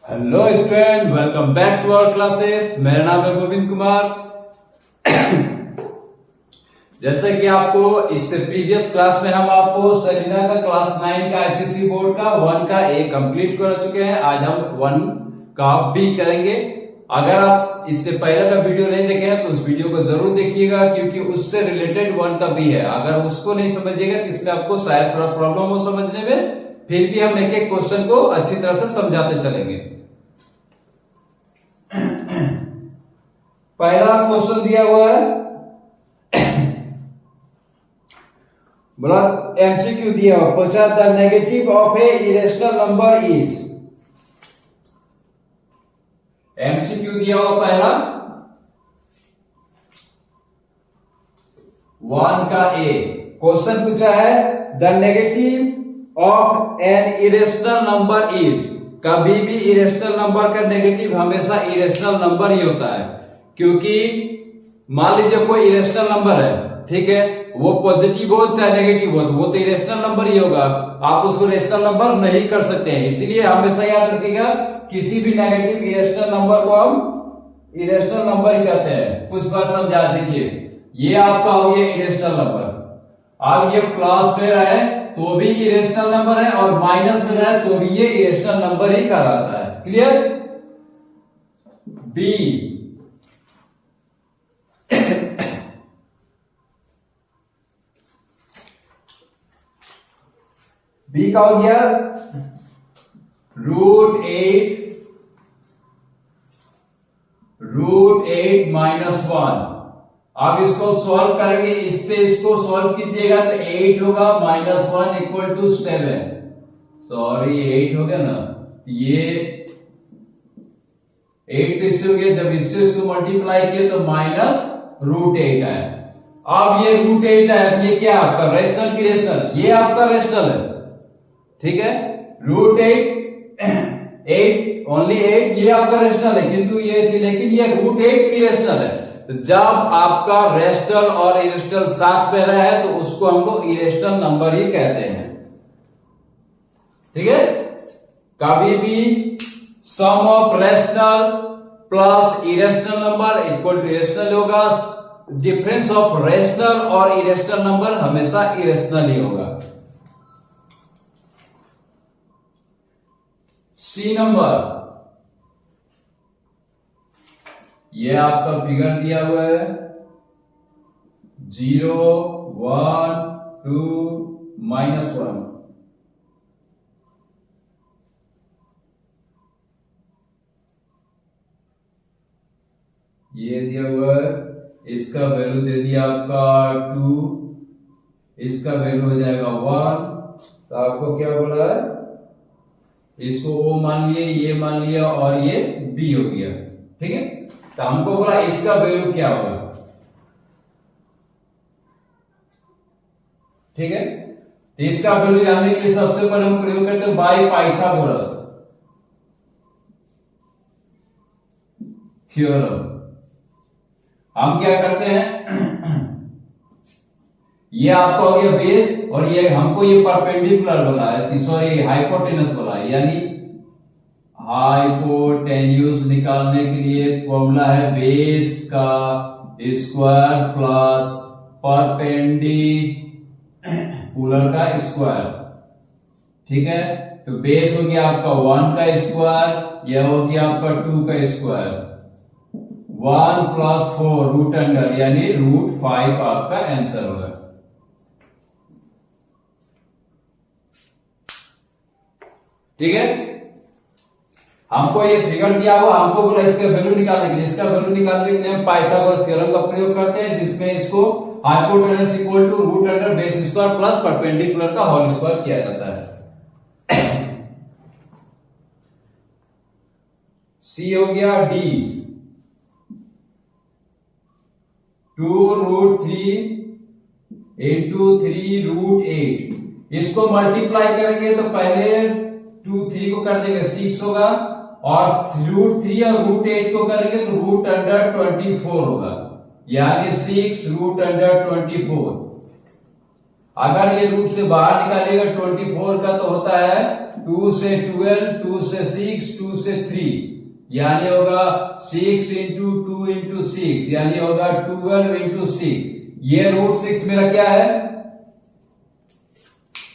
Hello student, welcome back to our classes. मेरा नाम है गोविंद कुमार। जैसे कि आपको इससे प्रीवियस क्लास में हम आपको सलीना का क्लास 9 का आईसीएसई बोर्ड का 1 का ए कंप्लीट कर चुके हैं। आज हम 1 का बी करेंगे। अगर आप इससे पहले का वीडियो नहीं देखे हैं तो उस वीडियो को जरूर देखिएगा, क्योंकि उससे रिलेटेड 1 का बी है। अगर उसको नहीं समझिएगा तो इसमें आपको शायद थोड़ा प्रॉब्लम हो समझने में, फिर भी हम एक एक क्वेश्चन को अच्छी तरह से समझाते चलेंगे। पहला क्वेश्चन दिया हुआ है, बोला एमसीक्यू दिया हुआ, पूछा the negative of A irrational number is. MCQ दिया हुआ पहला 1 का ए। क्वेश्चन पूछा है the negative of an irrational number is. कभी भी इरेशनल नंबर का नेगेटिव हमेशा इरेशनल नंबर ही होता है, क्योंकि मान लीजिए कोई इरेशनल नंबर है, ठीक है, वो पॉजिटिव हो चाहे नेगेटिव हो, तो वो तो इरेशनल नंबर ही होगा। आप उसको रेशनल नंबर नहीं कर सकते हैं। इसीलिए हमेशा याद रखिएगा, किसी भी नेगेटिव इरेशनल नंबर को हम इरेशनल नंबर ही कहते हैं। कुछ बात समझा दीजिए। ये आपका हो गया इरेशनल नंबर। अब ये प्लस में रहे तो भी इरेशनल नंबर है, और माइनस में रहे तो भी ये इरेशनल नंबर ही कहलाता है। क्लियर? बी बी का हो गया रूट एट माइनस 1। अब इसको सॉल्व करेंगे, इससे इसको सॉल्व कीजिएगा तो 8 होगा माइनस 1 इक्वल टू 7। सॉरी 8 हो गया ना, ये 8 तो इससे हो गया। जब इससे इसको मल्टीप्लाई किए तो माइनस रूट 8 आया। अब ये रूट 8 आया तो ये क्या आपका रेशनल की रेशनल, ये आपका रेशनल है, ठीक है। रूट 8 ओनली 8 ये आपका रेशनल है, किंतु ये थी, लेकिन ये रूट 8 की रेशनल है। तो जब आपका रेशनल और इरेशनल साथ में रहा है तो उसको हम लोग इरेशनल नंबर ही कहते हैं, ठीक है। कभी भी sum of rational plus irrational number equal to irrational होगा। डिफरेंस ऑफ रेशनल और इरेशनल नंबर हमेशा इरेशनल ही होगा। सी नंबर, ये आपका फिगर दिया हुआ है 0 1 2 -1। ये दिया हुआ है, इसका वैल्यू दे दिया आपका 2, इसका वैल्यू हो जाएगा 1। तो आपको क्या बोला है, इसको O मान लिए, ये मान लिया, और ये B हो गया, ठीक है। तो हमको बोला इसका वैल्यू क्या होगा, ठीक है। तो इसका वैल्यू जानने के लिए सबसे पहले हम प्रयोग करते हैं बाय पाइथागोरस थ्योरम। हम क्या करते हैं, ये आपका हो गया बेस, और ये हमको ये परपेंडिकुलर बोला है, सॉरी हाइपोटेनस बोला है, यानी हाइपोटेन्यूज निकालने के लिए फॉर्मूला है बेस का स्क्वायर प्लस परपेंडिकुलर का स्क्वायर, ठीक है। तो बेस हो गया आपका 1 का स्क्वायर, यह हो गया आपका 2 का स्क्वायर, 1 + 4 रूट अंडर, यानी √5 आपका आंसर होगा, ठीक है। हमको ये फिगर दिया हुआ, हमको बोला इसका वैल्यू निकालने के लिए, इसका वैल्यू निकालने के लिए हम पाइथागोरस थ्योरम का प्रयोग करते हैं, जिसमें इसको hypotenuse equal to root under base square plus perpendicular का होल स्क्वायर किया जाता है। सी हो गया D 2√3 × 3√8। इसको मल्टीप्लाई करेंगे तो पहले 2 3 को कर देंगे 6 होगा, और √3 और √8 को करेंगे तो रूट अंडर 24 होगा, यानी 6 √24। अगर ये रूट से बाहर निकालिएगा 24 का तो होता है 2 से 12, 2 से 6, 2 से 3, यानी होगा 6 इंटू 2 इंटू 6, यानी होगा 12 इंटू 6। ये रूट 6 मेरा क्या है?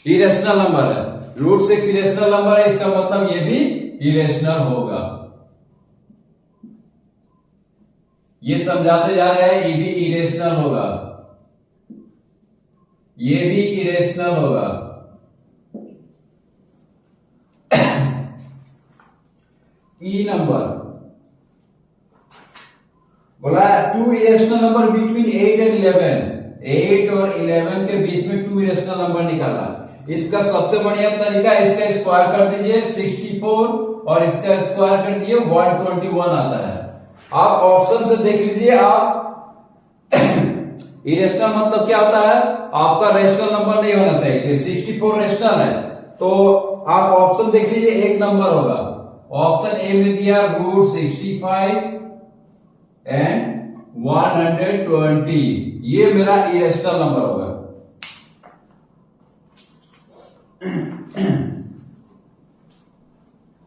इरेशनल नंबर है। रूट 6 इरेशनल नंबर है, इसका मतलब ये भी इरेशनल होगा। ये समझाते जा रहे हैं, ये भी इरेशनल होगा, ये भी इरेशनल होगा। ई नंबर बोला 2 इरेशनल नंबर बिटवीन 8 एंड 11। 8 और 11 के बीच में 2 इरेशनल नंबर निकालना। इसका सबसे बढ़िया तरीका, इसका स्क्वायर कर दीजिए 64 और इसका स्क्वायर कर दीजिए 121 आता है। आप ऑप्शन से देख लीजिए। आप इरेशनल मतलब क्या होता है? आपका रेशनल नंबर नहीं होना चाहिए। 64 रेशनल है तो आप ऑप्शन देख लीजिए, एक नंबर होगा। ऑप्शन ए में दिया रूट 65 एंड 120, ये मेरा इरेशनल नंबर होगा।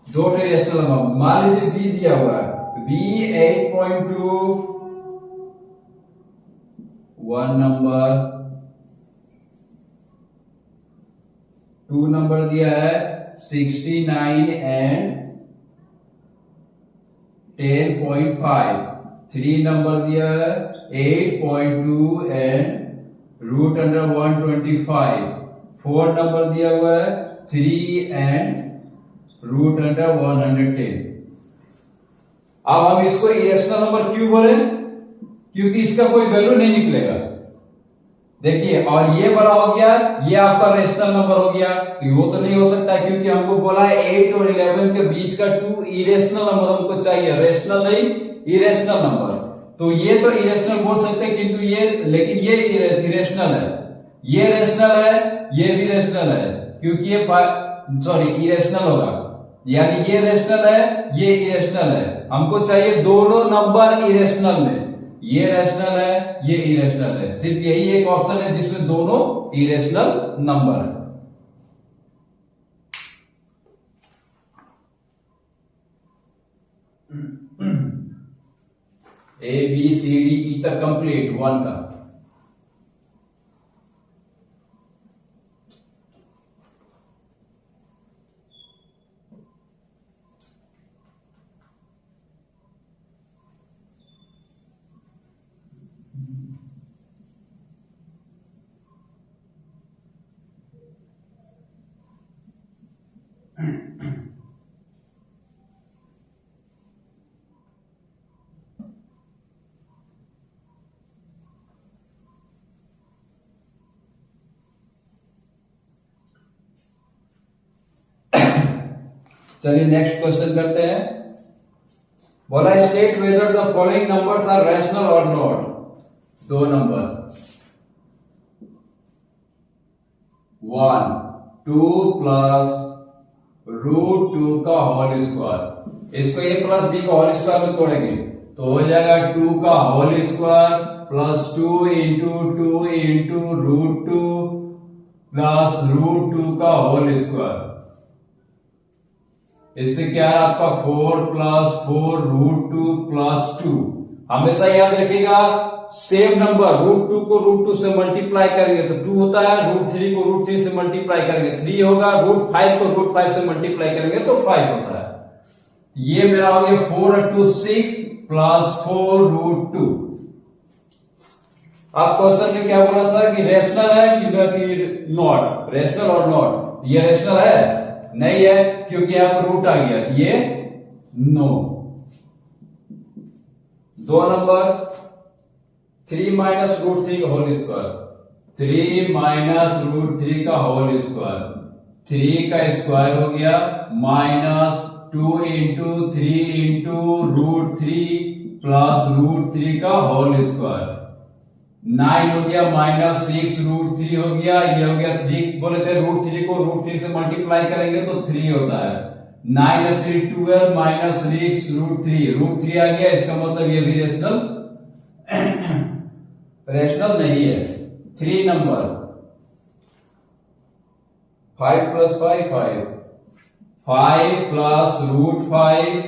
दो इरेशनल नंबर, मान लीजिए बी दिया हुआ है, बी 8.2, 1 नंबर, 2 नंबर दिया है 69 एंड 10.5, 3 नंबर दिया है 8.2 एंड रूट अंडर 125, 4 नंबर दिया हुआ है 3 एंड रूट अंडर 110। अब हम इसको इरेशनल नंबर क्यों बोले? क्योंकि इसका कोई वैल्यू नहीं निकलेगा। देखिए, और ये बड़ा हो गया, ये आपका रेशनल नंबर हो गया। वो तो नहीं हो सकता क्योंकि हमको बोला है 8 और 11 के बीच का 2 इरेशनल नंबर हमको चाहिए, रेशनल नहीं इरेशनल नंबर। तो ये तो इरेशनल बोल सकते हैं, किंतु ये, लेकिन ये इरेशनल है, ये रेशनल है, ये भी रेशनल है, क्योंकि ये इरेशनल होगा, यानी ये रेशनल है, ये इरेशनल है। हमको चाहिए दोनों नंबर इरेशनल में, ये रैशनल है, ये इरेशनल है। सिर्फ यही एक ऑप्शन है जिसमें दोनों इरेशनल नंबर है। A B C D E तक कंप्लीट 1 का। चलिए नेक्स्ट क्वेश्चन करते हैं। बोला state whether the following numbers are rational or not. 2 number 1 2 plus root 2 का होल स्क्वायर। इसको a प्लस बी का होल स्क्वायर में तोड़ेंगे तो हो जाएगा 2 का whole square plus 2 into root 2 plus root 2 का होल स्क्वायर। इससे क्या है आपका 4 प्लस 4 रूट 2 प्लस 2। हमेशा याद रखिएगा सेम नंबर रूट 2 को रूट 2 से मल्टीप्लाई करेंगे तो 2 होता है, रूट 3 को रूट 3 से मल्टीप्लाई करेंगे 3 होगा, रूट 5 को रूट 5 से मल्टीप्लाई करेंगे तो 5 होता है। ये मेरा हो गया 4 इंटू 6 प्लस 4 रूट 2। अब क्वेश्चन में क्या बोला था कि रेशनल है कि नॉट, रेशनल और नॉट। ये रेशनल है नहीं है क्योंकि यहां पर रूट आ गया, ये नो। 2 नंबर 3 माइनस रूट 3 का होल स्क्वायर, 3 माइनस रूट 3 का होल स्क्वायर, 3 का स्क्वायर हो गया minus 2 into 3 into root 3 plus root 3 का होल स्क्वायर। 9 हो गया माइनस 6 रूट 3 हो गया, ये हो गया 3, बोले थे रूट 3 को रूट 3 से मल्टीप्लाई करेंगे तो 3 होता है। 9 और 3 12 माइनस 6 रूट 3 आ गया। इसका मतलब ये भी रेशनल नहीं है। 3 number 5 plus 5 5, 5 plus root 5,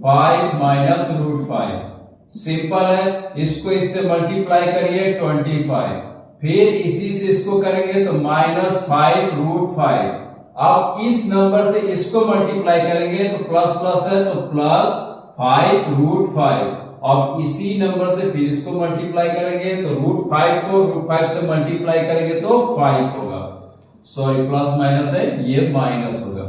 5 minus root 5। Simple है, इसको इससे मल्टीप्लाई करिए 25, फिर इसी से इसको करेंगे तो माइनस 5 रूट 5। अब इस नंबर से इसको मल्टीप्लाई करेंगे तो प्लस प्लस है तो प्लस 5 रूट 5। अब इसी नंबर से फिर इसको मल्टीप्लाई करेंगे तो रूट 5 को रूट 5 से मल्टीप्लाई करेंगे तो 5 होगा। सॉरी प्लस माइनस है, ये माइनस होगा।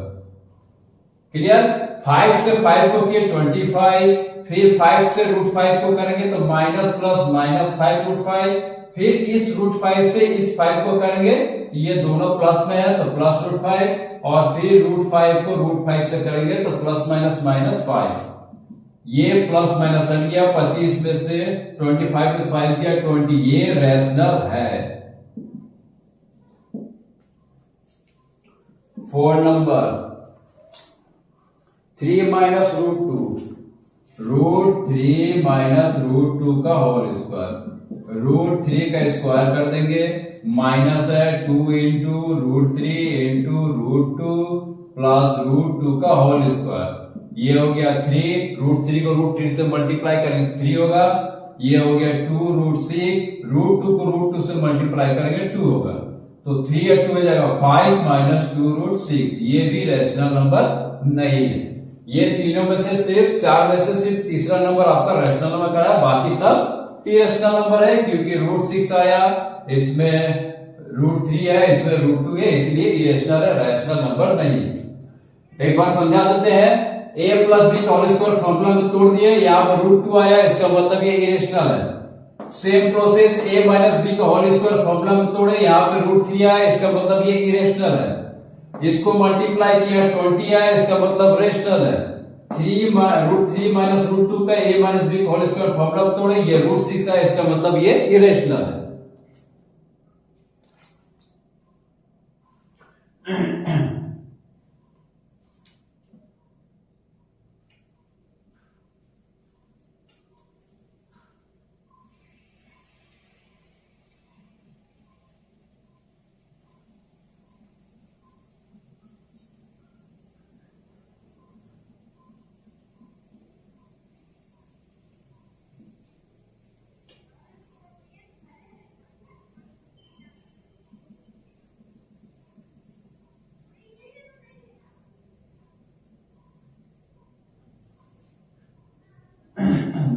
क्लियर? 5 से 5 को किए 25, फिर 5 से रूट 5 को करेंगे तो माइनस प्लस माइनस 5 रूट 5, फिर इस रूट 5 से इस 5 को करेंगे, ये दोनों प्लस में है तो प्लस रूट 5, और फिर रूट 5 को रूट 5 से करेंगे तो प्लस माइनस माइनस 5। ये प्लस माइनस हट गया, 25 में से 25 प्लस 5 किया 20, ये रैशनल है। 4 number 3 minus root 2, root 3 minus root 2 का होल स्क्वायर। रूट 3 का स्क्वायर कर देंगे, माइनस है 2 into root 3 into root 2 plus root 2 का होल स्क्वायर। ये हो गया 3, रूट 3 को रूट 3 से मल्टीप्लाई करेंगे 3 होगा। ये हो गया 2 रूट 6, रूट 2 को रूट 2 से मल्टीप्लाई करेंगे 2 होगा, तो 3 और 2 हो जाएगा 5 माइनस 2 रूट 6। ये भी रैशनल नंबर नहीं है। ये तीनों में से सिर्फ 4 में से सिर्फ तीसरा नंबर आपका रैशनल नंबर का है, बाकी सब इरेशनल नंबर है, क्योंकि रूट 6 आया, इसमें रूट 3 है, इसमें रूट 2 है, इसलिए इरेशनल है, रैशनल नंबर नहीं है। एक बार समझा देते हैं, a प्लस बी का होल स्क्वायर फॉर्मूला में तोड़ दिए, यहाँ पर रूट 2 आया, इसका मतलब ये इरेशनल है। Same process a minus B का होल स्क्वायर फॉर्मूला में तोड़े, यहाँ पे रूट 3 आया, इसका मतलब ये इरेशनल है। इसको मल्टीप्लाई किया 20 आया, इसका मतलब रेशनल है। रूट 3 माइनस रूट 2 का a माइनस बी का होल स्क्वायर फॉर्मूला में तोड़े, ये रूट 6 आया, इसका मतलब ये इरेशनल है।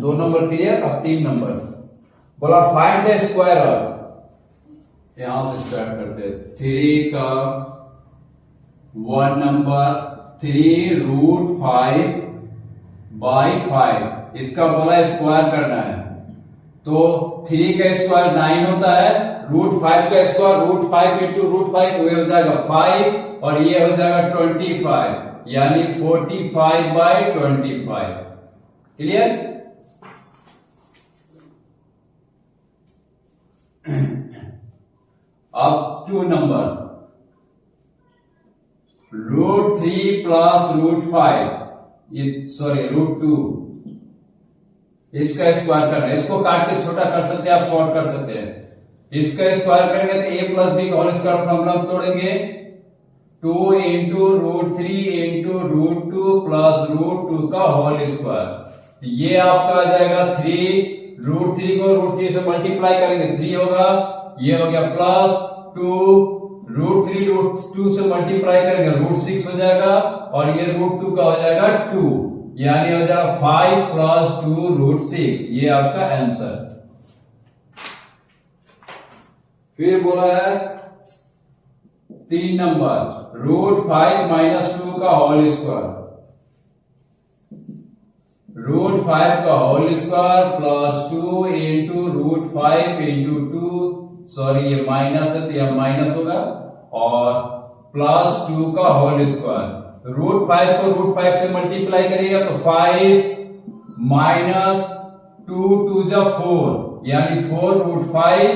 दो नंबर क्लियर। अब 3 नंबर बोला फाइंड द स्क्वायर ऑफ, यहां से स्टार्ट करते हैं। 3 का 1 नंबर 3 रूट 5 बाई 5, इसका बोला स्क्वायर करना है, तो 3 का स्क्वायर 9 होता है, रूट 5 का स्क्वायर रूट 5 इंटू रूट 5 हो जाएगा 5, और ये हो जाएगा 25, यानी 45 बाई 25। क्लियर? अब 2 number root 3 plus root 5, sorry root 2, इसका स्क्वायर करना है। इसको काट के छोटा कर सकते हैं, आप शॉर्ट कर सकते हैं। इसका स्क्वायर करेंगे तो a प्लस बी का होल स्क्वायर फॉर्मूला में तोड़ेंगे, 2 into root 3 into root 2 plus root 2 का होल स्क्वायर। ये आपका आ जाएगा 3, रूट 3 को रूट 3 से मल्टीप्लाई करेंगे 3 होगा, ये हो गया प्लस 2, रूट 3 रूट 2 से मल्टीप्लाई करेंगे रूट 6 हो जाएगा, और ये रूट 2 का हो जाएगा 2, यानी हो जाएगा 5 प्लस 2 रूट 6। ये आपका आंसर। फिर बोला है 3 नंबर रूट 5 माइनस 2 का होल स्क्वायर, रूट 5 का whole square plus 2 into root 5 into 2, sorry ये माइनस है तो यह माइनस होगा, और प्लस 2 का होल स्क्वायर। रूट 5 को रूट 5 से मल्टीप्लाई करिएगा तो 5 माइनस 2 2 जा 4, यानी 4 रूट 5,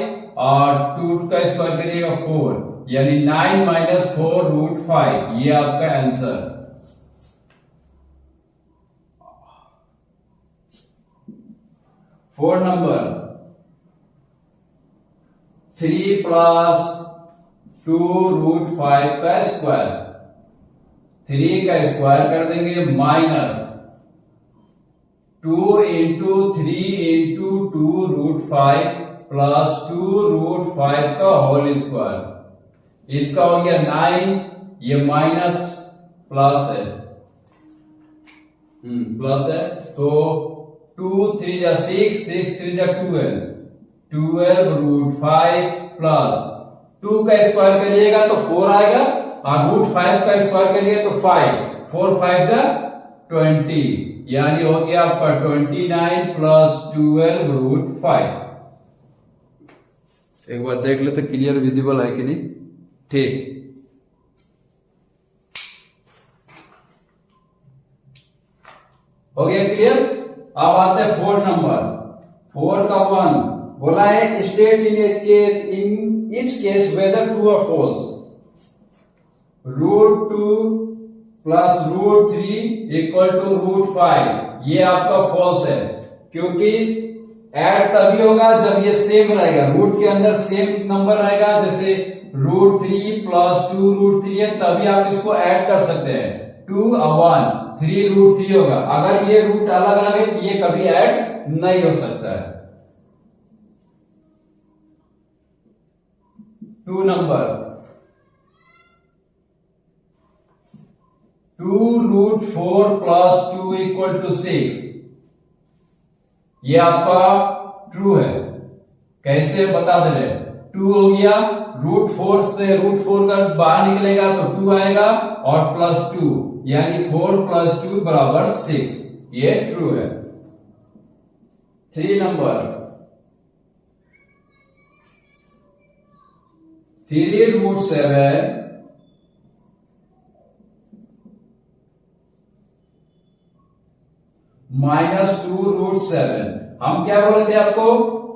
और 2 का स्क्वायर करिएगा 4, यानी 9 माइनस 4 रूट 5। ये आपका आंसर। 4 नंबर 3 प्लस 2√5 का स्क्वायर, 3 का स्क्वायर कर देंगे माइनस 2 इंटू 3 इंटू 2√5 प्लस 2√5 का होल स्क्वायर, इसका हो गया 9, ये माइनस प्लस है, प्लस है तो 2 3 जा 6, 6 3 जा 12, 12√5 प्लस 2 का स्क्वायर करिएगा तो 4 आएगा और √5 का स्क्वायर करिए तो 5, 4 5 जा 20, यानी हो गया आपका 29 प्लस 12√5। एक बार देख लेते क्लियर विजिबल है कि नहीं। ठीक, हो गया क्लियर। अब आते हैं 4 नंबर। 4 का 1 बोला है state in each case weather true और फॉल्स। √2 प्लस √3 इक्वल टू √5, ये आपका फॉल्स है, क्योंकि ऐड तभी होगा जब ये सेम रहेगा, रूट के अंदर सेम नंबर रहेगा, जैसे √3 प्लस 2√3 है, तभी आप इसको ऐड कर सकते हैं। 2 और 1 3√3 होगा। अगर ये रूट अलग अलग है तो ये कभी ऐड नहीं हो सकता है। 2 नंबर 2√4 प्लस 2 इक्वल टू 6, ये आपका ट्रू है। कैसे बता दे रहे, 2 हो गया, √4 से √4 का बाहर निकलेगा तो 2 आएगा और प्लस 2, यानी 4 प्लस 2 बराबर 6, ये ट्रू है। 3 नंबर 3√7 माइनस 2√7। हम क्या बोले थे आपको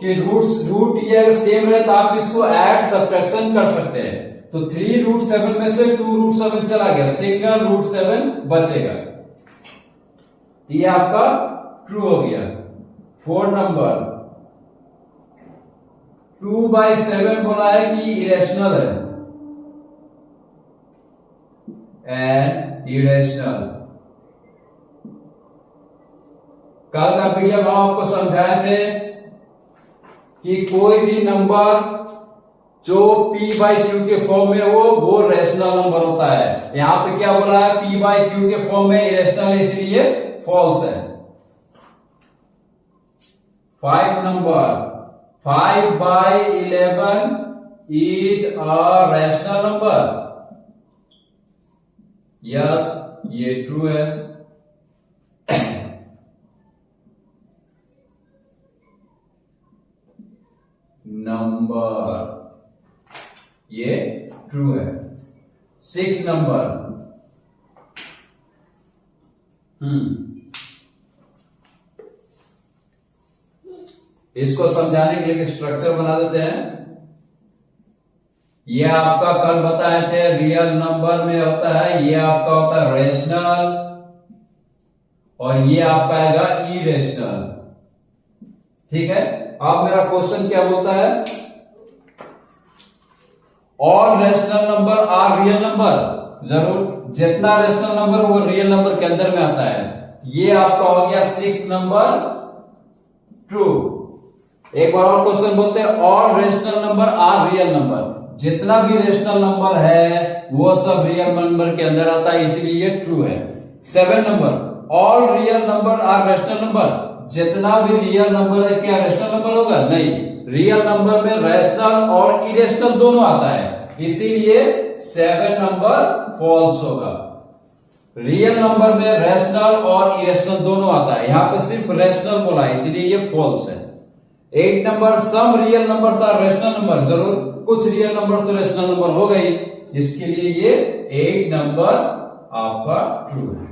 कि रूट ये अगर सेम रहे तो आप इसको ऐड सब्ट्रैक्शन कर सकते हैं। तो 3√7 में से 2√7 चला गया, सिंगल √7 बचेगा, ये आपका ट्रू हो गया। 4 नंबर 2/7 बोला है कि इरेशनल है, एंड इरेशनल। कल का वीडियो में आपको समझाए थे कि कोई भी नंबर जो p/q के फॉर्म में हो वो रेशनल नंबर होता है। यहां पे क्या बोला है, p/q के फॉर्म में इरेशनल, इसलिए फॉल्स है। 5 number 5/11 is a rational number, yes ये ट्रू है। नंबर ये ट्रू है। 6 नंबर इसको समझाने के लिए स्ट्रक्चर बना देते हैं। ये आपका कल बताए थे रियल नंबर में होता है, ये आपका होता है रेशनल, और ये आपका आएगा इरेशनल। ठीक है, अब मेरा क्वेश्चन क्या बोलता है, all rational number are real number. जरूर जितना रेशनल नंबर वो रियल नंबर के अंदर में आता है। ये आपका हो गया 6 नंबर ट्रू। एक बार और क्वेश्चन बोलते हैं, all rational number are real number. जितना भी रेशनल नंबर है वो सब रियल नंबर के अंदर आता है, इसलिए ये ट्रू है। 7 number all real number are rational number. जितना भी रियल नंबर है क्या रेशनल नंबर होगा? नहीं, रियल नंबर में रेशनल और इरेशनल दोनों आता है, इसीलिए 7 नंबर फॉल्स होगा। रियल नंबर में रेशनल और इरेशनल दोनों आता है, यहां पे सिर्फ रेशनल बोला है, इसीलिए ये फॉल्स है। 8 number some real numbers are rational number. जरूर कुछ रियल नंबर तो रेशनल नंबर हो गई, जिसके लिए ये 8 नंबर आपका ट्रू है।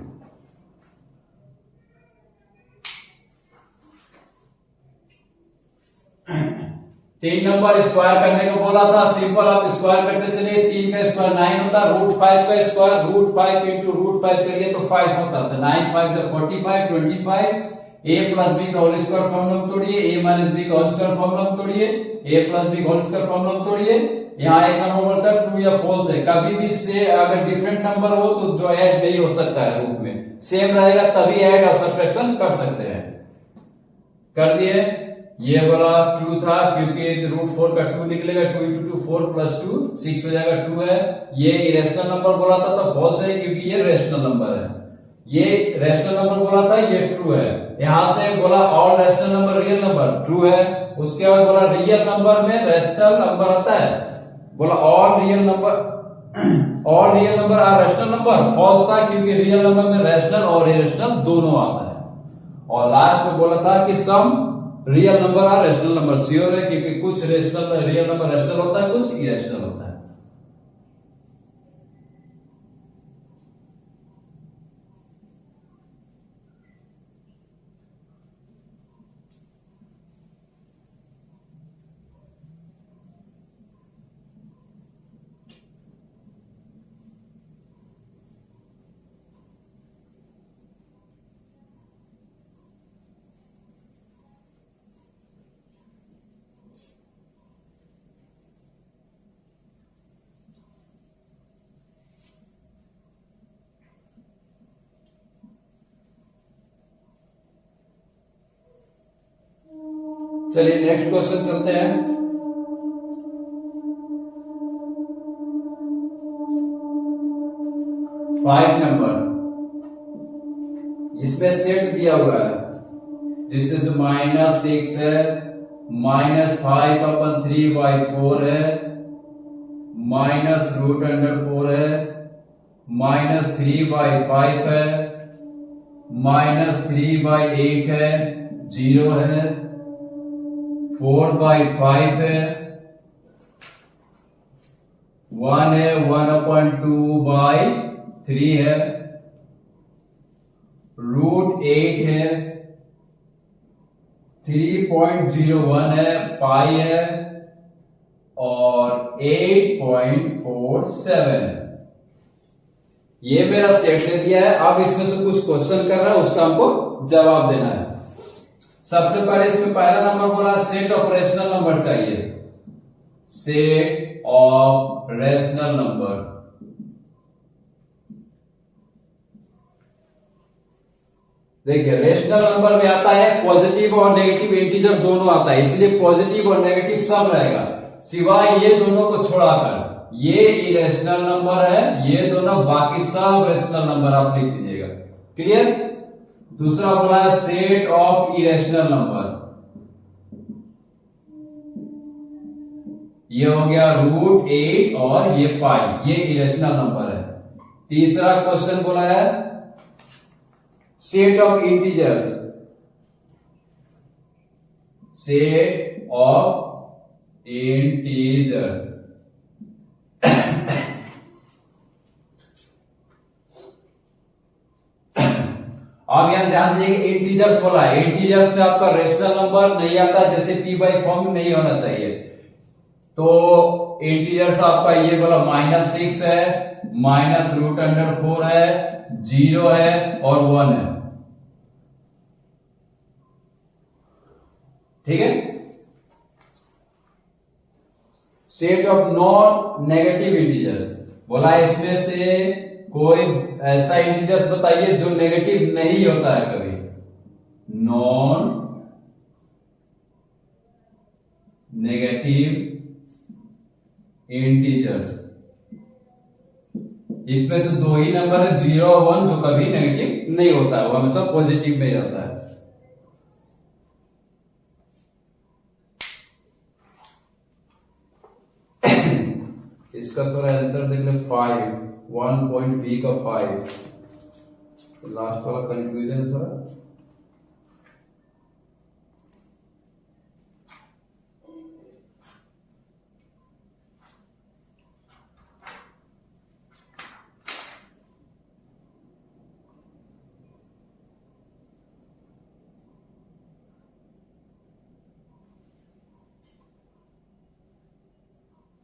3 नंबर स्क्वायर करने को बोला था, सिंपल आप स्क्वायर करते चलिए। 3 का स्क्वायर 9 होता, √5 का स्क्वायर √5 इंटू √5 करिए तो 5 होता था। 9 5 45 25, a प्लस बी का होल स्क्वायर फॉर्मूला तोड़िए, a माइनस बी का होल स्क्वायर फॉर्मूला तोड़िए, a प्लस बी का होल स्क्वायर फॉर्मूला तोड़िए, यहाँ एक नंबर बोलता है ट्रू या फॉल्स है। कभी भी से अगर डिफरेंट नंबर हो तो जो ऐड नहीं हो सकता है रूट में, सेम रहेगा तभी ऐड और सब्ट्रैक्शन कर सकते हैं। कर दिए। ये बोला ट्रू था क्योंकि रूट 4 का 2 निकलेगा, 2 इंटू 2 4 प्लस 2 6 हो जाएगा, 2 है। ये इरेशनल नंबर बोला था तो फॉल्स है क्योंकि ये रेशनल नंबर है। ये रेशनल नंबर बोला था, ये ट्रू है। यहां से बोला all rational number real number, true है। उसके बाद बोला रियल नंबर में रेशनल नंबर आता है, बोला all real number all real number are rational number, false था क्योंकि रियल नंबर में रेशनल और इरेशनल दोनों आता है। और लास्ट में बोला था कि some real number are rational number, sure है क्योंकि कुछ रेशनल रियल नंबर रेशनल होता है, कुछ इरेशनल होता है। चलिए नेक्स्ट क्वेश्चन चलते हैं। फाइव नंबर, इसमें सेट दिया हुआ है, जिससे जो -6 है, -5/3/4 है, -√4 है, -3/5 है, -3/8 है, 0 है, 4/5 है, 1 है, 1/2/3 है, √8 है, 3.01 है, पाई है और 8.47 है। ये मेरा सेट दे दिया है। अब इसमें से कुछ क्वेश्चन कर रहा है, उसका हमको जवाब देना है। सबसे पहले इसमें पहला नंबर बोला सेट ऑफ रेशनल नंबर चाहिए, सेट ऑफ रेशनल नंबर। देखिए रेशनल नंबर में आता है पॉजिटिव और नेगेटिव इंटीजर दोनों आता है, इसलिए पॉजिटिव और नेगेटिव सब रहेगा, सिवाय ये दोनों को छोड़ाकर। ये इरेशनल नंबर है, ये दोनों, बाकी सब रेशनल नंबर आप लिख दीजिएगा। क्लियर। दूसरा बोला है सेट ऑफ इरेशनल नंबर, ये हो गया √8 और ये पाई, ये इरेशनल नंबर है। तीसरा क्वेश्चन बोला है set of integers, set of integers. अब यहां ध्यान दीजिए कि इंटीजर्स बोला है, इंटीजर्स में आपका रेशनल नंबर नहीं आता, जैसे p/4 फॉर्म नहीं होना चाहिए। तो इंटीजर्स आपका ये बोला -6 है, -√4 है, 0 है और 1 है। ठीक है। Set of non negative integers बोला, इसमें से कोई ऐसा इंटीजर्स बताइए जो नेगेटिव नहीं होता है कभी, नॉन नेगेटिव इंटीजर्स। इसमें से दो ही नंबर है 0 और 1 जो कभी नेगेटिव नहीं होता है, वो हमेशा पॉजिटिव में ही रहता है। इसका थोड़ा आंसर देख ले, 5 1.b का 5, लास्ट वाला कंफ्यूजन है थोड़ा।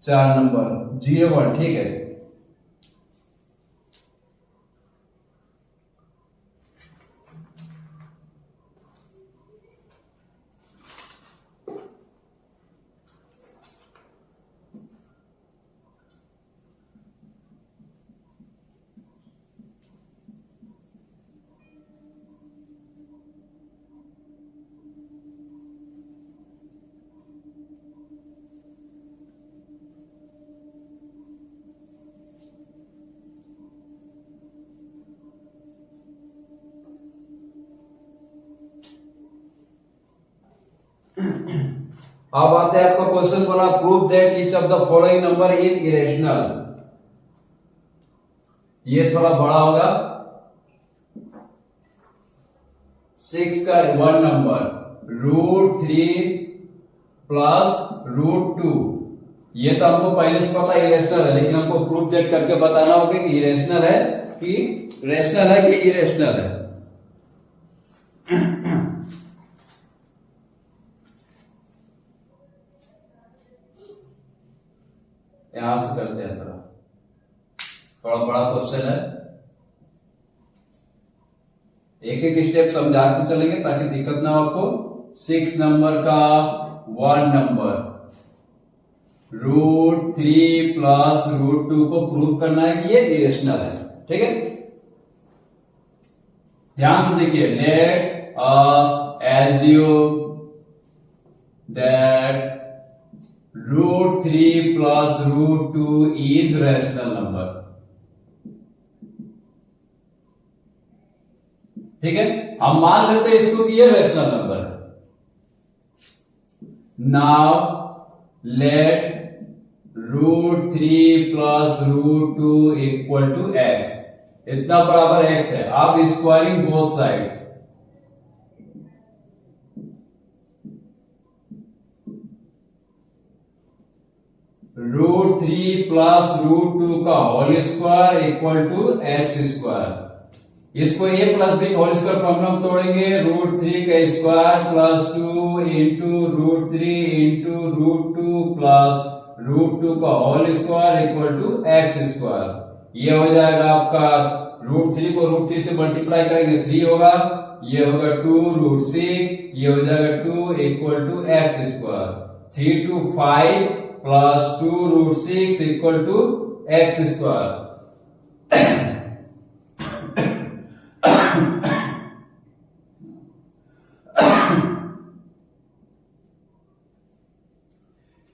चार नंबर 0 1, ठीक है। अब आते हैं आपका क्वेश्चन बोला prove that each of the following number is irrational. ये थोड़ा बड़ा होगा, 6 का 1 नंबर √3 प्लस √2। ये तो हमको पहले से पता इरेशनल है, लेकिन हमको प्रूफ दैट करके बताना होगा कि इरेशनल है कि रेशनल है कि इरेशनल है। यहां से करते हैं, थोड़ा बड़ा क्वेश्चन है, एक एक स्टेप समझा के चलेंगे ताकि दिक्कत ना हो आपको। 6 नंबर का 1 नंबर √3 प्लस √2 को प्रूव करना है कि ये इरेशनल है। ठीक है, ध्यान से देखिए, let us assume that √3 plus √2 is rational number. ठीक है, हम मान लेते हैं इसको कि ये रेशनल नंबर है। Now let √3 plus √2 equal to x, इतना बराबर x है। आप स्क्वायरिंग बोथ साइड्स, √3 प्लस √2 का whole square equal to x square. इसको a plus b whole square formula में तोड़ेंगे, √3 का square plus 2 into √3 into √2 plus √2 का whole square equal to x square. ये हो जाएगा आपका √3 को √3 से मल्टीप्लाई करेंगे 3 होगा, ये होगा 2 √6, ये हो जाएगा 2 equal to x square. 3 to 5 plus 2 √6 equal to x square.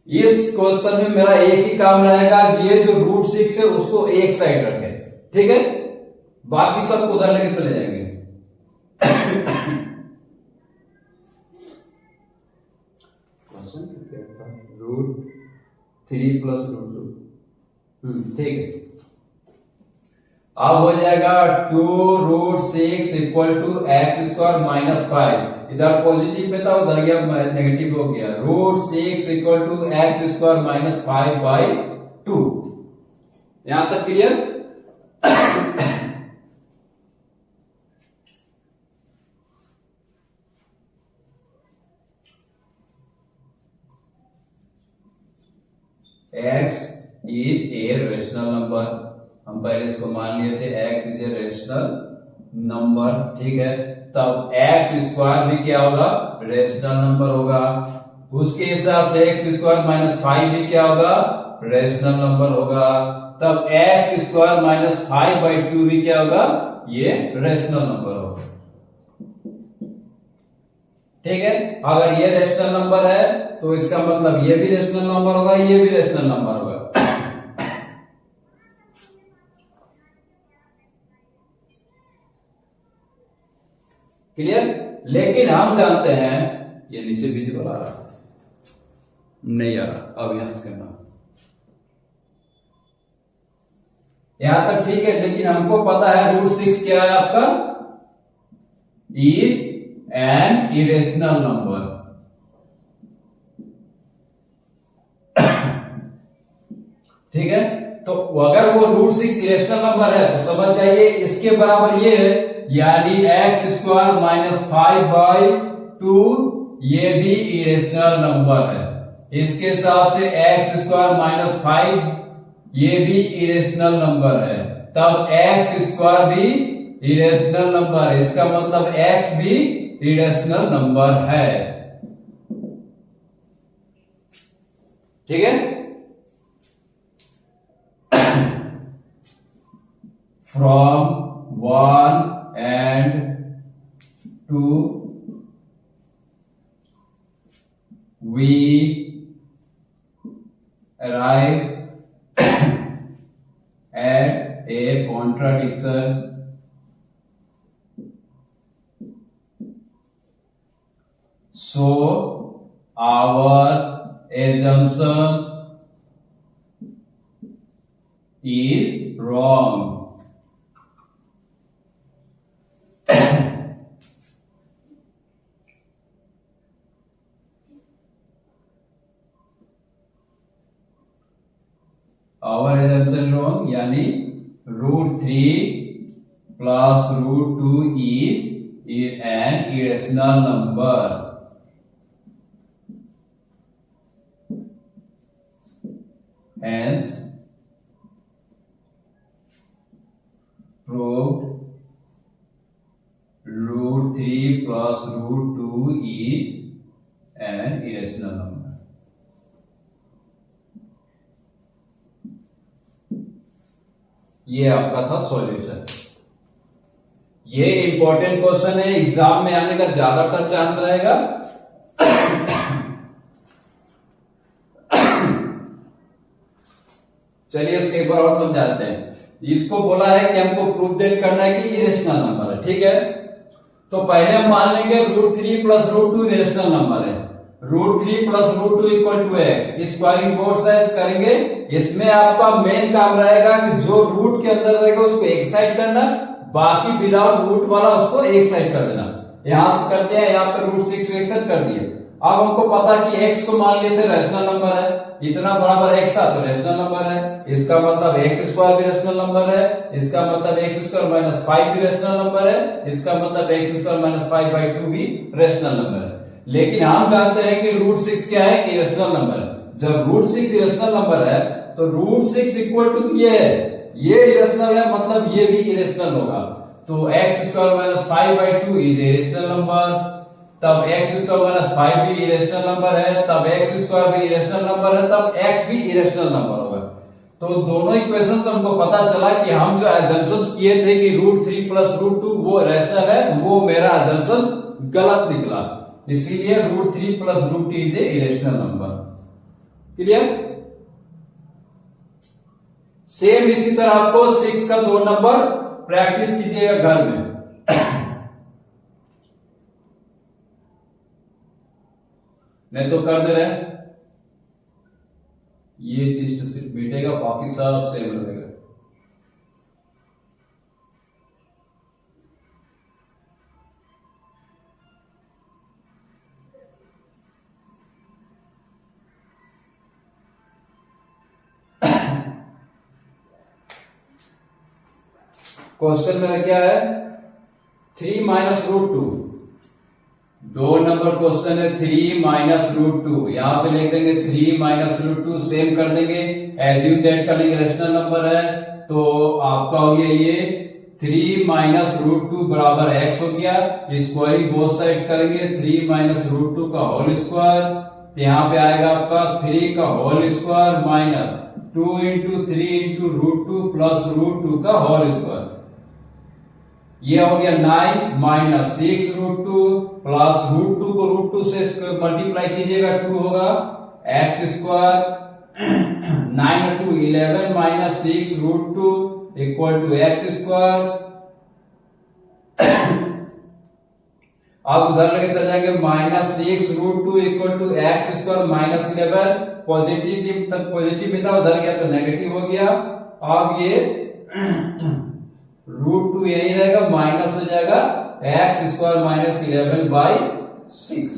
इस क्वेश्चन में मेरा एक ही काम रहेगा, ये जो √6 है उसको एक साइड रखे। ठीक है, बाकी सब उधर लेके चले जाएंगे। √3 प्लस √2, ठीक है। अब हो जाएगा 2 √6 equal to x square minus 5। इधर पॉजिटिव में था, उधर गया नेगेटिव हो गया। √6 equal to x square minus 5/2। यहां तक clear? x is a rational number, हम पहले इसको मान लिए थे x is a rational number. ठीक है, तब x स्क्वायर भी क्या होगा? रेशनल नंबर होगा। उसके हिसाब से x स्क्वायर माइनस 5 भी क्या होगा? रेशनल नंबर होगा। तब x स्क्वायर माइनस 5/2 भी क्या होगा? ये रेशनल नंबर होगा। ठीक है, अगर ये रेशनल नंबर है तो इसका मतलब ये भी रेशनल नंबर होगा, ये भी रेशनल नंबर होगा। क्लियर? लेकिन हम जानते हैं, ये नीचे विजिबल आ रहा है, नहीं आ रहा, अब यहां से करना, यहां तक ठीक है। लेकिन हमको पता है √6 क्या है आपका? Is an irrational number. ठीक है, तो अगर वो √6 इरेशनल नंबर है तो समझ जाइए इसके बराबर ये है, यानी x स्क्वायर माइनस 5/2 ये भी इरेशनल नंबर है। इसके साथ से x स्क्वायर माइनस 5 ये भी इरेशनल नंबर है। तब x स्क्वायर भी इरेशनल नंबर है, इसका मतलब x भी इरेशनल नंबर है। ठीक है, from 1 and 2 we arrive at a contradiction so assumption is wrong. Our assumption wrong, यानी √3 plus √2 is an irrational number. Hence, proved √3 plus √2 is an irrational number. ये आपका था सॉल्यूशन। ये इंपॉर्टेंट क्वेश्चन है, exam में आने का ज्यादातर चांस रहेगा। चलिए उसको एक बार और समझाते हैं। इसको बोला है कि हमको प्रूफ देट करना है कि इरेशनल नंबर है, ठीक है। तो पहले हम मान लेंगे √3 प्लस √2 इरेशनल नंबर है। √3 plus √2 equal to x, squaring both sides करेंगे। इसमें आपका मेन काम रहेगा कि जो रूट के अंदर रहेगा उसको एक साइड करना, बाकी विदाउट रूट वाला उसको एक साइड कर देना। यहां से करते हैं, यहाँ पे √6 एक साइड कर दिए। अब हमको पता कि x को मान लिए थे रैशनल नंबर है, इतना बराबर x था तो रैशनल नंबर है। इसका मतलब x² भी रैशनल नंबर है, इसका मतलब x² - 5 भी रैशनल नंबर है, इसका मतलब x² - 5/2 भी रैशनल नंबर है। लेकिन हम जानते हैं कि √6 क्या है, इरेशनल नंबर। जब √6 इरेशनल नंबर है तो √6 इक्वल टू ये है, ये इरेशनल है, मतलब ये भी इरेशनल होगा। तो x² - 5/2 इज इरेशनल नंबर। तब x² - 5 भी इरेशनल नंबर है, तब x² भी इरेशनल नंबर है, तब x भी इरेशनल नंबर होगा। तो दोनों इक्वेशन से हमको पता चला कि हम जो एजम्पशंस किए थे कि √3 प्लस √2 वो रैशनल है, वो मेरा एजम्पशन गलत निकला। इसीलिए √3 plus √2 is a irrational number. Clear? Same इसी तरह आपको 6 का 2 नंबर प्रैक्टिस कीजिएगा घर में। नहीं तो कर दे रहे हैं, ये चीज तो सिर्फ मिटेगा, बाकी सब सेम रहेगा। क्वेश्चन में क्या है, 3 माइनस √2, 2 नंबर क्वेश्चन है 3 माइनस √2। यहां पे लिख देंगे 3 माइनस √2, सेम कर देंगे, एज्यूम दैट कर लेंगे रैशनल नंबर है। तो आपका हो गया ये 3 माइनस √2 बराबर x हो गया। स्क्वायरिंग बोथ साइड्स करेंगे, 3 माइनस √2 का होल स्क्वायर, तो यहाँ पे आएगा आपका 3 का whole square minus 2 into 3 into √2 plus √2 का होल स्क्वायर। ये हो गया 9 माइनस 6 √2 प्लस √2 को √2 से मल्टीप्लाई कीजिएगा, 2 होगा x²। 9 × 2 11 minus 6 √2 equal to x²। अब उधर लेके चल जाएंगे, minus 6 √2 equal to x² minus 11, positive तक पॉजिटिव में था, उधर गया तो नेगेटिव हो गया। अब ये √2 यही रहेगा, माइनस हो जाएगा x² माइनस 11/6।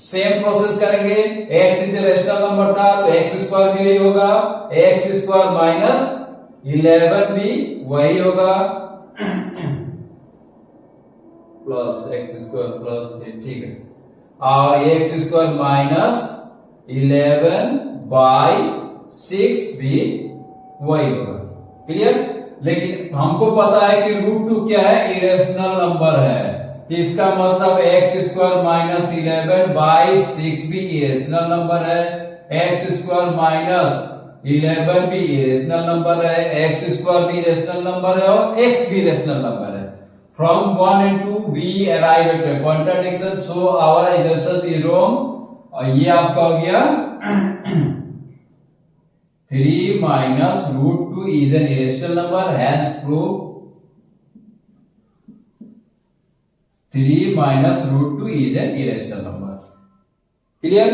सेम प्रोसेस करेंगे, x इज रेशनल नंबर था तो x² भी यही होगा, x² माइनस 11 भी वही होगा, प्लस x² प्लस, ठीक है। और x² माइनस 11/6 भी वही होगा। क्लियर? लेकिन हमको पता है कि √2 क्या है, इरेशनल नंबर है, तो इसका मतलब x² माइनस 11/6 भी इरेशनल नंबर है, x² माइनस 11 भी इरेशनल नंबर है, x² भी इरेशनल नंबर है और x भी इरेशनल नंबर है। From 1 and 2 we arrive at a contradiction, so our assumption is wrong। और ये आपका हो गया 3 minus √2 is an irrational number, hence prove 3 minus √2 is an irrational number। Clear.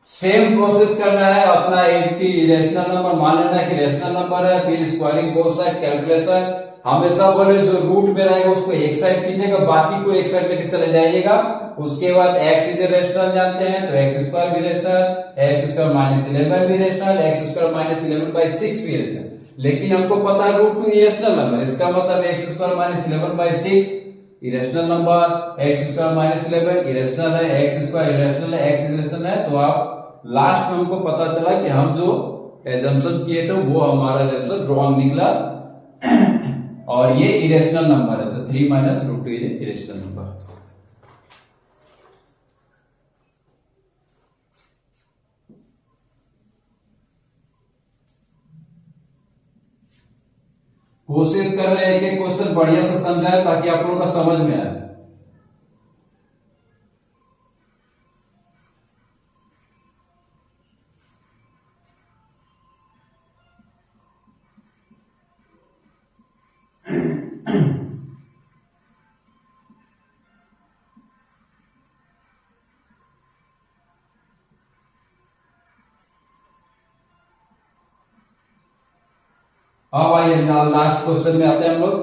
Same process करना है अपना एक की इरेशनल नंबर मान लेना है कि रेशनल नंबर है, फिर स्क्वायरिंग बोथ साइड कैलकुलेशन। हमेशा बोले जो रूट में रहेगा उसको एक साइड कीजिएगा, बाकी को एक साइड लेके चले जाइएगा। उसके बाद एक्स इज रेशनल जानते हैं तो एक्स स्क्वायर भी रेशनल, एक्स स्क्वायर माइनस 11 भी रेशनल, एक्स स्क्वायर माइनस 11/6 भी रेशनल। लेकिन हमको पता है रूट 2 इरेशनल नंबर, इसका मतलब x square minus 11/6 irrational number, x square minus 11 irrational है, एक्स स्क्वायर इरेशनल है, एक्स इरेशनल है। तो आप लास्ट में हमको पता चला कि हम जो एजम्पशन किए थे वो हमारा एजम्पशन रॉन्ग निकला और ये इरेशनल नंबर है। तो 3 माइनस रूट 2 इरेशनल नंबर। कोशिश कर रहे हैं कि क्वेश्चन बढ़िया से समझाए ताकि आप लोगों का समझ में आए। हाँ भाई लास्ट क्वेश्चन में आते हैं हम लोग।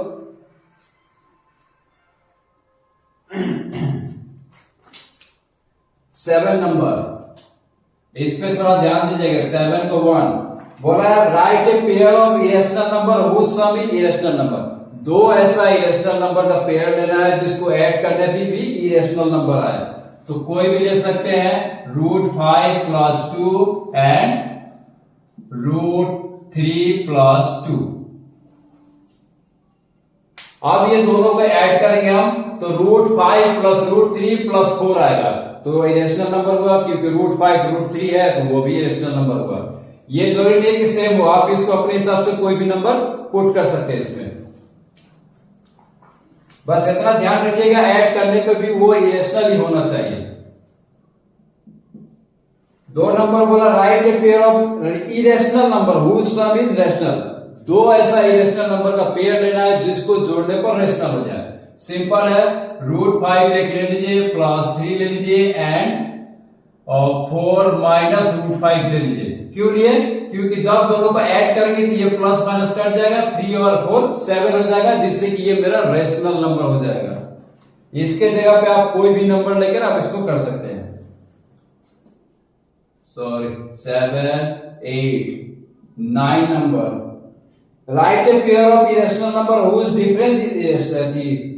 7 नंबर, इस पे थोड़ा ध्यान दीजिएगा। 7 को 1 बोला है right a pair of irrational number whose sum is irrational number. दो ऐसा इरेशनल नंबर का पेयर लेना है जिसको ऐड करने भी इरेशनल नंबर आए। तो कोई भी ले सकते हैं, root 5 plus 2 and root 3 plus 2। अब ये दोनों को ऐड करेंगे हम तो रूट 5 प्लस रूट 3 प्लस 4 आएगा। तो इरेशनल नंबर हुआ, क्योंकि रूट 5 रूट 3 है तो वो भी इरेशनल नंबर हुआ। ये जरूरी नहीं है कि सेम हो, आप इसको अपने हिसाब से कोई भी नंबर पुट कर सकते हैं इसमें। बस इतना ध्यान रखिएगा ऐड करने पे भी वो इरेशनल ही होना चाहिए। 2 नंबर बोला right a pair of irrational number whose sum is rational. दो ऐसा इरेशनल नंबर का पेयर लेना है जिसको जोड़ने पर रेशनल हो जाए। सिंपल है, रूट 5 एक ले लीजिए, प्लस 3 ले लीजिए एंड 4 माइनस रूट 5 ले लीजिए। क्यों लिए? क्योंकि जब दोनों को ऐड करेंगे तो ये प्लस माइनस कट जाएगा, 3 और 4 7 हो जाएगा, जिससे कि ये मेरा रेशनल नंबर हो जाएगा। इसके जगह पे आप कोई भी नंबर लेकर आप इसको कर सकते हैं। Sorry 7 8 9 number right a pair of irrational number whose difference is irrational.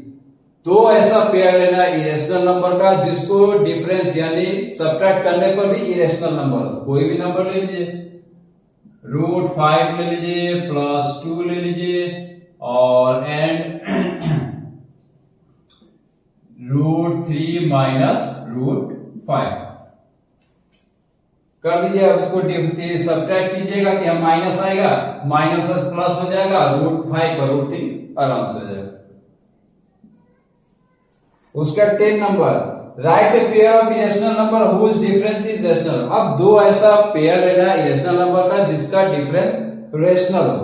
दो ऐसा पेयर लेना है इरेशनल नंबर का जिसको डिफरेंस यानी सब्ट्रैक्ट करने पर भी इरेशनल नंबर हो। कोई भी नंबर ले लीजिए, रूट 5 ले लीजिए, प्लस 2 ले लीजिए और एंड रूट 3 माइनस रूट 5 कर दीजिए। उसको सब्ट्रैक्ट कीजिएगा कि हम माइनस आएगा, माइनस प्लस हो जाएगा, रूट 5 पर रूट 3 आराम से हो जाएगा। उसका 10 number right a pair of irrational number whose difference is rational. अब दो ऐसा पेयर लेना है इरेशनल नंबर का जिसका डिफरेंस रेशनल हो।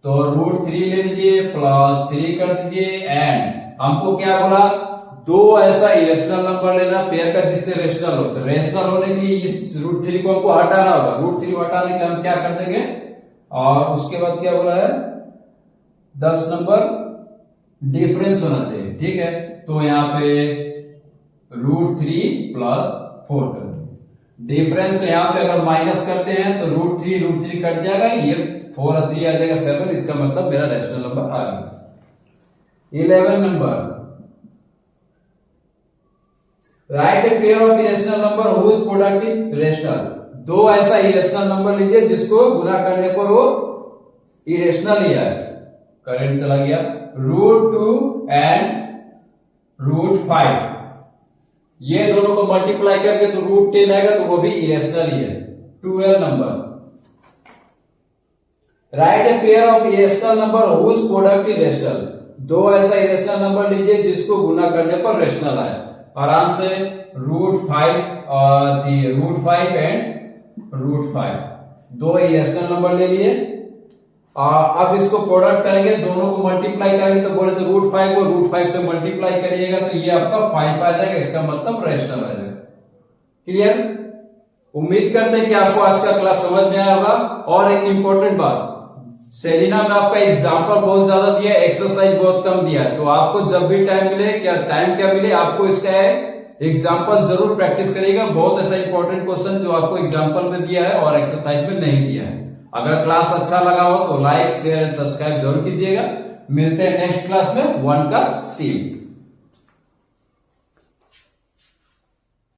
तो रूट 3 ले लीजिए, प्लस 3 कर दीजिए एंड हमको क्या बोला, दो ऐसा इरेशनल नंबर लेना पेयर का जिससे रेशनल हो। तो रेशनल होने के लिए इस रूट 3 को हमको हटाना होगा। रूट 3 हटाने के हम क्या कर देंगे, और उसके बाद क्या बोला है 10 नंबर डिफरेंस होना चाहिए। ठीक है, तो यहां पे रूट 3 प्लस 4 कर देंगे। डिफरेंस तो यहां पे अगर माइनस करते हैं तो रूट 3 कट जाएगा, ये 4 और 3 आ जाएगा 7। इसका मतलब मेरा रेशनल नंबर आ गया। 11 number right a pair of irrational number whose product is rational. दो ऐसा इरेशनल नंबर लीजिए जिसको गुना करने पर वो इरेशनल ही है। करंट चला गया, रूट 2 एंड रूट 5 ये दोनों को मल्टीप्लाई करके तो रूट 10 आएगा, तो वो भी इरेशनल ही है। 12 number right a pair of irrational number whose product is rational. दो ऐसा इरेशनल नंबर लीजिए जिसको गुना करने पर रेशनल आए। आराम से रूट 5 एंड रूट 5 दो इरेशनल नंबर ले लिए अब इसको प्रोडक्ट करेंगे, दोनों को मल्टीप्लाई करेंगे तो बोले तो √5 को √5 से मल्टीप्लाई करिएगा तो ये आपका 5 आ जाएगा, इसका मतलब रेशनल आ जाएगा। क्लियर? उम्मीद करते हैं कि आपको आज का क्लास समझ में आया होगा। और एक इंपॉर्टेंट बात, सेलिना में आपका एग्जाम्पल बहुत ज्यादा दिया, एक्सरसाइज बहुत कम दिया है, तो आपको जब भी टाइम मिले, टाइम क्या मिले, आपको इसका एग्जाम्पल जरूर प्रैक्टिस करिएगा। बहुत ऐसा इंपॉर्टेंट क्वेश्चन जो आपको एग्जाम्पल में दिया है और एक्सरसाइज में नहीं दिया है। अगर क्लास अच्छा लगा हो तो लाइक शेयर एंड सब्सक्राइब जरूर कीजिएगा। मिलते हैं नेक्स्ट क्लास में 1 का सी।